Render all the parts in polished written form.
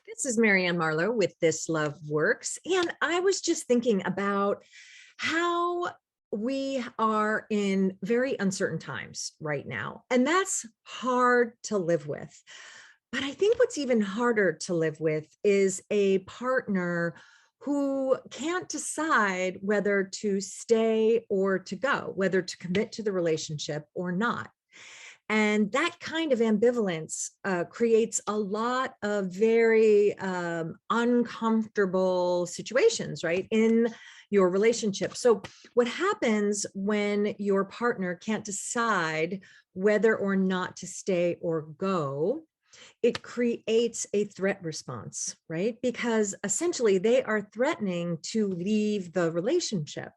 This is Marianne Marlowe with This Love Works. And I was just thinking about how we are in very uncertain times right now. And that's hard to live with. But I think what's even harder to live with is a partner who can't decide whether to stay or to go, whether to commit to the relationship or not. And that kind of ambivalence creates a lot of very uncomfortable situations, right, in your relationship. So what happens when your partner can't decide whether or not to stay or go? It creates a threat response, right? Because essentially they are threatening to leave the relationship.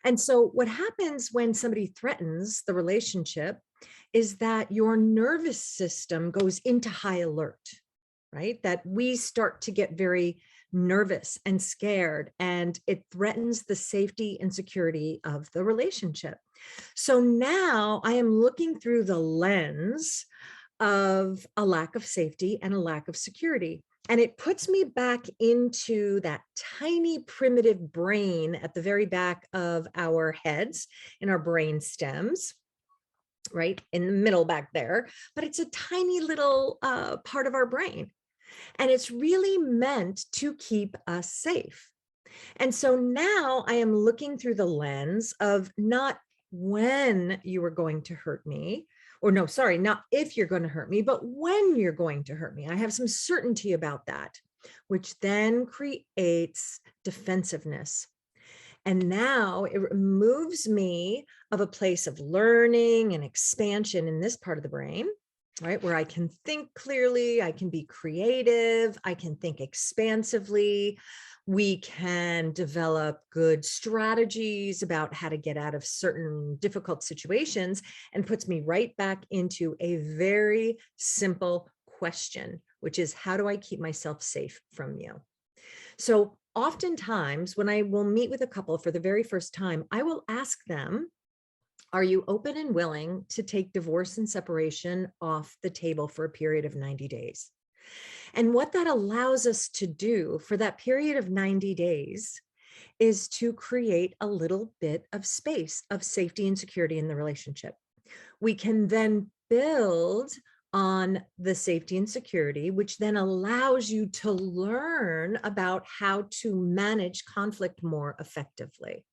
And so what happens when somebody threatens the relationship is that your nervous system goes into high alert, right? That we start to get very nervous and scared, and it threatens the safety and security of the relationship. So now I am looking through the lens of a lack of safety and a lack of security. And it puts me back into that tiny primitive brain at the very back of our heads, in our brain stems, right in the middle back there. But it's a tiny little part of our brain. And it's really meant to keep us safe. And so now I am looking through the lens of not when you are going to hurt me, or no, sorry, not if you're going to hurt me, but when you're going to hurt me. I have some certainty about that, which then creates defensiveness. And now it removes me of a place of learning and expansion in this part of the brain, right? Where I can think clearly, I can be creative, I can think expansively. We can develop good strategies about how to get out of certain difficult situations, and puts me right back into a very simple question, which is, how do I keep myself safe from you? So oftentimes when I will meet with a couple for the very first time, I will ask them, are you open and willing to take divorce and separation off the table for a period of 90 days? And what that allows us to do for that period of 90 days is to create a little bit of space of safety and security in the relationship. We can then build on the safety and security, which then allows you to learn about how to manage conflict more effectively.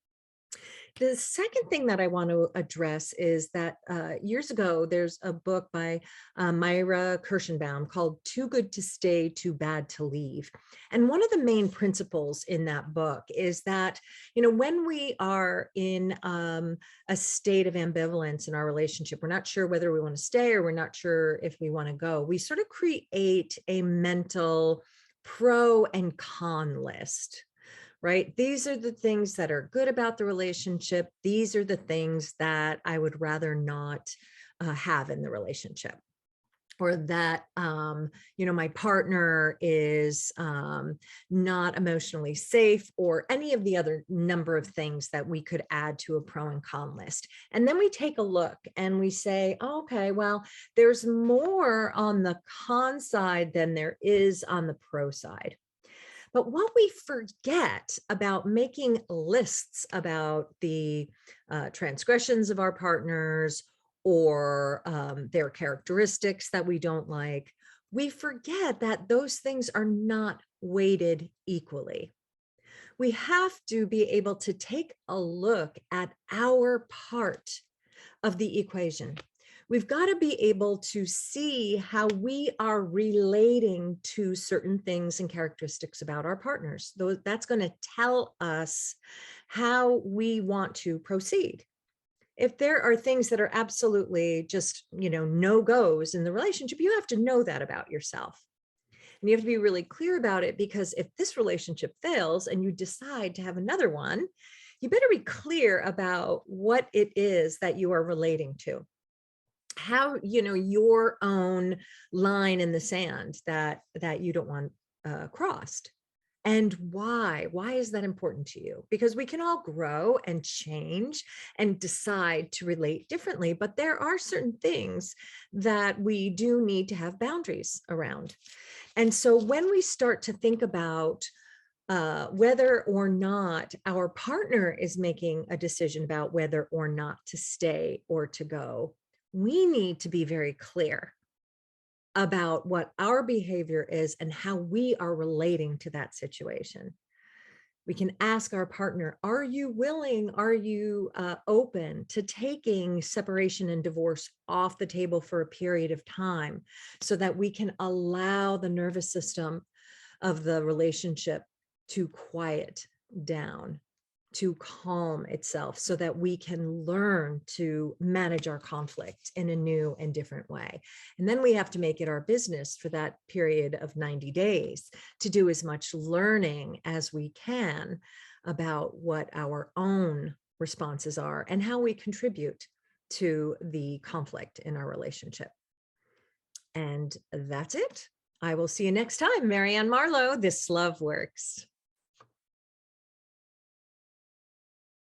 The second thing that I want to address is that years ago, there's a book by Myra Kirschenbaum called Too Good to Stay, Too Bad to Leave. And one of the main principles in that book is that, when we are in a state of ambivalence in our relationship, we're not sure whether we want to stay or we're not sure if we want to go. We sort of create a mental pro and con list, right? These are the things that are good about the relationship. These are the things that I would rather not have in the relationship. Or that, my partner is not emotionally safe, or any of the other number of things that we could add to a pro and con list. And then we take a look and we say, oh, okay, well, there's more on the con side than there is on the pro side. But what we forget about making lists about the transgressions of our partners, or their characteristics that we don't like, we forget that those things are not weighted equally. We have to be able to take a look at our part of the equation. We've got to be able to see how we are relating to certain things and characteristics about our partners. That's going to tell us how we want to proceed. If there are things that are absolutely just, no-goes in the relationship, you have to know that about yourself. And you have to be really clear about it, because if this relationship fails and you decide to have another one, you better be clear about what it is that you are relating to. How, your own line in the sand that you don't want crossed. And why? Why is that important to you? Because we can all grow and change and decide to relate differently, but there are certain things that we do need to have boundaries around. And so when we start to think about whether or not our partner is making a decision about whether or not to stay or to go, we need to be very clear about what our behavior is and how we are relating to that situation. We can ask our partner, are you willing, are you open to taking separation and divorce off the table for a period of time so that we can allow the nervous system of the relationship to quiet down, to calm itself so that we can learn to manage our conflict in a new and different way. And then we have to make it our business for that period of 90 days to do as much learning as we can about what our own responses are and how we contribute to the conflict in our relationship. And that's it. I will see you next time. Marianne Marlowe, This Love Works.